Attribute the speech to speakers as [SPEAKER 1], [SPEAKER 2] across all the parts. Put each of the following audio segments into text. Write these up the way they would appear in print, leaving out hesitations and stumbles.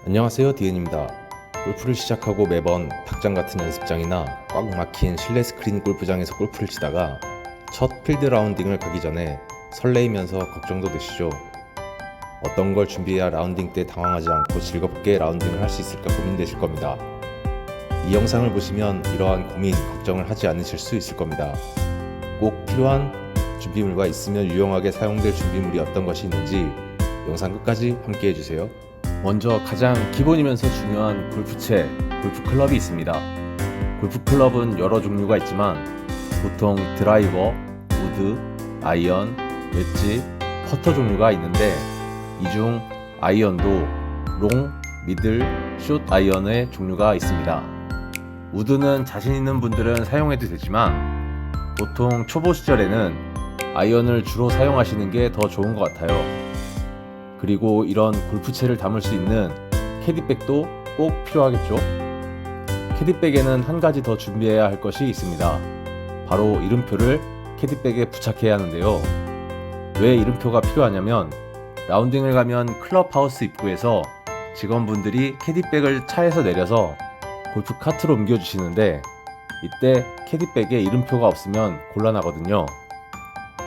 [SPEAKER 1] 안녕하세요, 디엔입니다. 골프를 시작하고 매번 닭장 같은 연습장이나 꽉 막힌 실내 스크린 골프장에서 골프를 치다가 첫 필드 라운딩을 가기 전에 설레이면서 걱정도 되시죠? 어떤 걸 준비해야 라운딩 때 당황하지 않고 즐겁게 라운딩을 할 수 있을까 고민되실 겁니다. 이 영상을 보시면 이러한 고민, 걱정을 하지 않으실 수 있을 겁니다. 꼭 필요한 준비물과 있으면 유용하게 사용될 준비물이 어떤 것이 있는지 영상 끝까지 함께 해주세요.
[SPEAKER 2] 먼저 가장 기본이면서 중요한 골프채, 골프클럽이 있습니다. 골프클럽은 여러 종류가 있지만 보통 드라이버, 우드, 아이언, 웨지, 퍼터 종류가 있는데 이 중 아이언도 롱, 미들, 숏 아이언의 종류가 있습니다. 우드는 자신 있는 분들은 사용해도 되지만 보통 초보 시절에는 아이언을 주로 사용하시는 게 더 좋은 것 같아요. 그리고 이런 골프채를 담을 수 있는 캐디백도 꼭 필요하겠죠? 캐디백에는 한 가지 더 준비해야 할 것이 있습니다. 바로 이름표를 캐디백에 부착해야 하는데요. 왜 이름표가 필요하냐면 라운딩을 가면 클럽하우스 입구에서 직원분들이 캐디백을 차에서 내려서 골프 카트로 옮겨주시는데 이때 캐디백에 이름표가 없으면 곤란하거든요.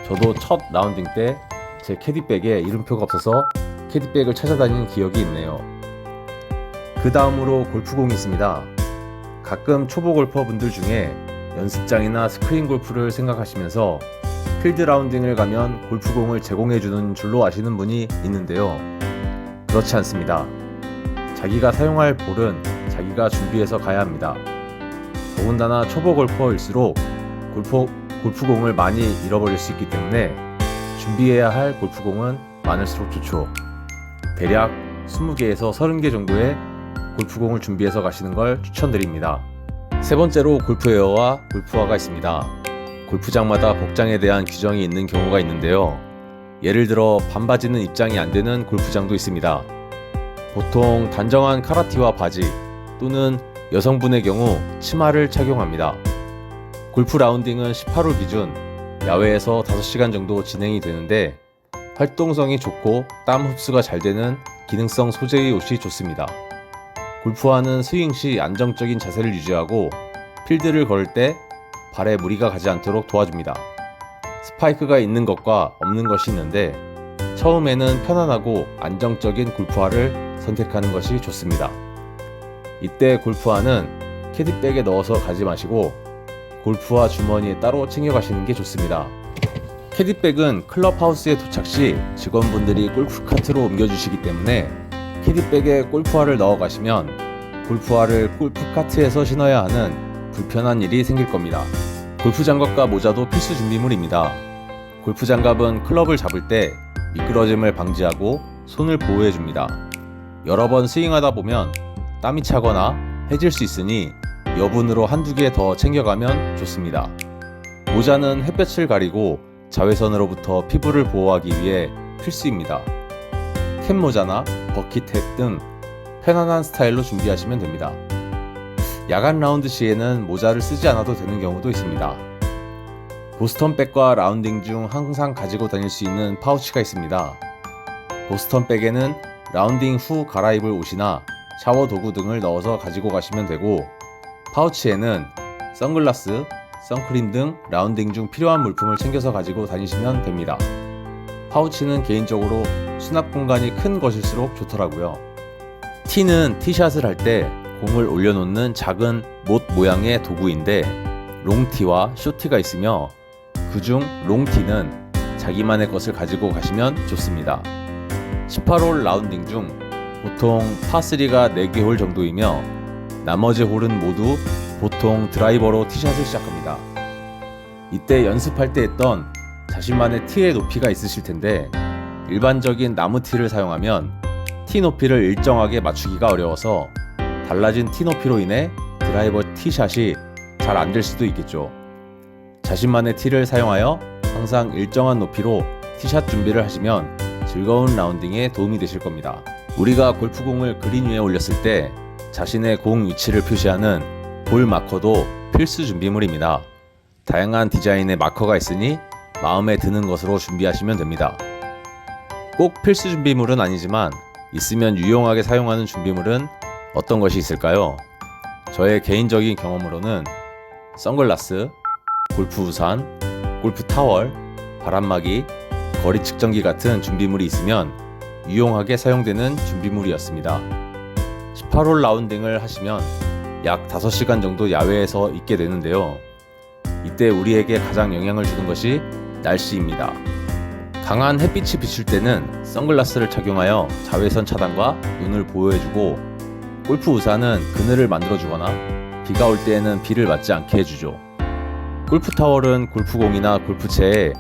[SPEAKER 2] 저도 첫 라운딩 때 제 캐디백에 이름표가 없어서 캐디백을 찾아다니는 기억이 있네요. 그 다음으로 골프공이 있습니다. 가끔 초보 골퍼분들 중에 연습장이나 스크린 골프를 생각하시면서 필드 라운딩을 가면 골프공을 제공해주는 줄로 아시는 분이 있는데요. 그렇지 않습니다. 자기가 사용할 볼은 자기가 준비해서 가야 합니다. 더군다나 초보 골퍼일수록 골프공을 많이 잃어버릴 수 있기 때문에 준비해야 할 골프공은 많을수록 좋죠. 대략 20개에서 30개 정도의 골프공을 준비해서 가시는 걸 추천드립니다. 세 번째로 골프웨어와 골프화가 있습니다. 골프장마다 복장에 대한 규정이 있는 경우가 있는데요. 예를 들어 반바지는 입장이 안 되는 골프장도 있습니다. 보통 단정한 카라티와 바지 또는 여성분의 경우 치마를 착용합니다. 골프 라운딩은 18홀 기준 야외에서 5시간 정도 진행이 되는데 활동성이 좋고 땀 흡수가 잘 되는 기능성 소재의 옷이 좋습니다. 골프화는 스윙 시 안정적인 자세를 유지하고 필드를 걸을 때 발에 무리가 가지 않도록 도와줍니다. 스파이크가 있는 것과 없는 것이 있는데 처음에는 편안하고 안정적인 골프화를 선택하는 것이 좋습니다. 이때 골프화는 캐디백에 넣어서 가지 마시고 골프화 주머니에 따로 챙겨가시는 게 좋습니다. 캐디백은 클럽하우스에 도착 시 직원분들이 골프카트로 옮겨주시기 때문에 캐디백에 골프화를 넣어 가시면 골프화를 골프카트에서 신어야 하는 불편한 일이 생길 겁니다. 골프장갑과 모자도 필수 준비물입니다. 골프장갑은 클럽을 잡을 때 미끄러짐을 방지하고 손을 보호해줍니다. 여러 번 스윙하다 보면 땀이 차거나 해질 수 있으니 여분으로 한두 개 더 챙겨가면 좋습니다. 모자는 햇볕을 가리고 자외선으로부터 피부를 보호하기 위해 필수입니다. 캡 모자나 버킷햇 등 편안한 스타일로 준비하시면 됩니다. 야간 라운드 시에는 모자를 쓰지 않아도 되는 경우도 있습니다. 보스턴백과 라운딩 중 항상 가지고 다닐 수 있는 파우치가 있습니다. 보스턴백에는 라운딩 후 갈아입을 옷이나 샤워 도구 등을 넣어서 가지고 가시면 되고 파우치에는 선글라스, 선크림 등 라운딩 중 필요한 물품을 챙겨서 가지고 다니시면 됩니다. 파우치는 개인적으로 수납 공간이 큰 것일수록 좋더라고요. 티는 티샷을 할 때 공을 올려놓는 작은 못 모양의 도구인데 롱티와 숏티가 있으며 그중 롱티는 자기만의 것을 가지고 가시면 좋습니다. 18홀 라운딩 중 보통 파3가 4개 홀 정도이며 나머지 홀은 모두 보통 드라이버로 티샷을 시작합니다. 이때 연습할 때 했던 자신만의 티의 높이가 있으실 텐데 일반적인 나무 티를 사용하면 티 높이를 일정하게 맞추기가 어려워서 달라진 티 높이로 인해 드라이버 티샷이 잘 안 될 수도 있겠죠. 자신만의 티를 사용하여 항상 일정한 높이로 티샷 준비를 하시면 즐거운 라운딩에 도움이 되실 겁니다. 우리가 골프공을 그린 위에 올렸을 때 자신의 공 위치를 표시하는 볼 마커도 필수 준비물입니다. 다양한 디자인의 마커가 있으니 마음에 드는 것으로 준비하시면 됩니다. 꼭 필수 준비물은 아니지만 있으면 유용하게 사용하는 준비물은 어떤 것이 있을까요? 저의 개인적인 경험으로는 선글라스, 골프 우산, 골프 타월, 바람막이, 거리 측정기 같은 준비물이 있으면 유용하게 사용되는 준비물이었습니다. 18홀 라운딩을 하시면 약 5시간 정도 야외에서 있게 되는데요. 이때 우리에게 가장 영향을 주는 것이 날씨입니다. 강한 햇빛이 비칠 때는 선글라스를 착용하여 자외선 차단과 눈을 보호해주고, 골프 우산은 그늘을 만들어주거나 비가 올 때에는 비를 맞지 않게 해주죠. 골프 타월은 골프공이나 골프채에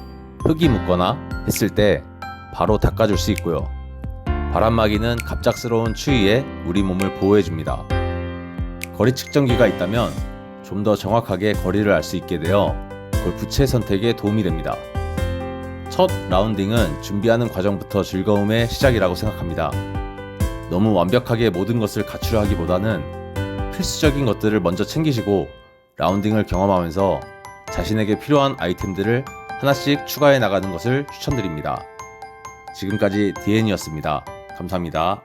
[SPEAKER 2] 흙이 묻거나 했을 때 바로 닦아줄 수 있고요. 바람막이는 갑작스러운 추위에 우리 몸을 보호해줍니다. 거리 측정기가 있다면 좀 더 정확하게 거리를 알 수 있게 되어 골프채 선택에 도움이 됩니다. 첫 라운딩은 준비하는 과정부터 즐거움의 시작이라고 생각합니다. 너무 완벽하게 모든 것을 갖추려하기보다는 필수적인 것들을 먼저 챙기시고 라운딩을 경험하면서 자신에게 필요한 아이템들을 하나씩 추가해 나가는 것을 추천드립니다. 지금까지 DN이었습니다. 감사합니다.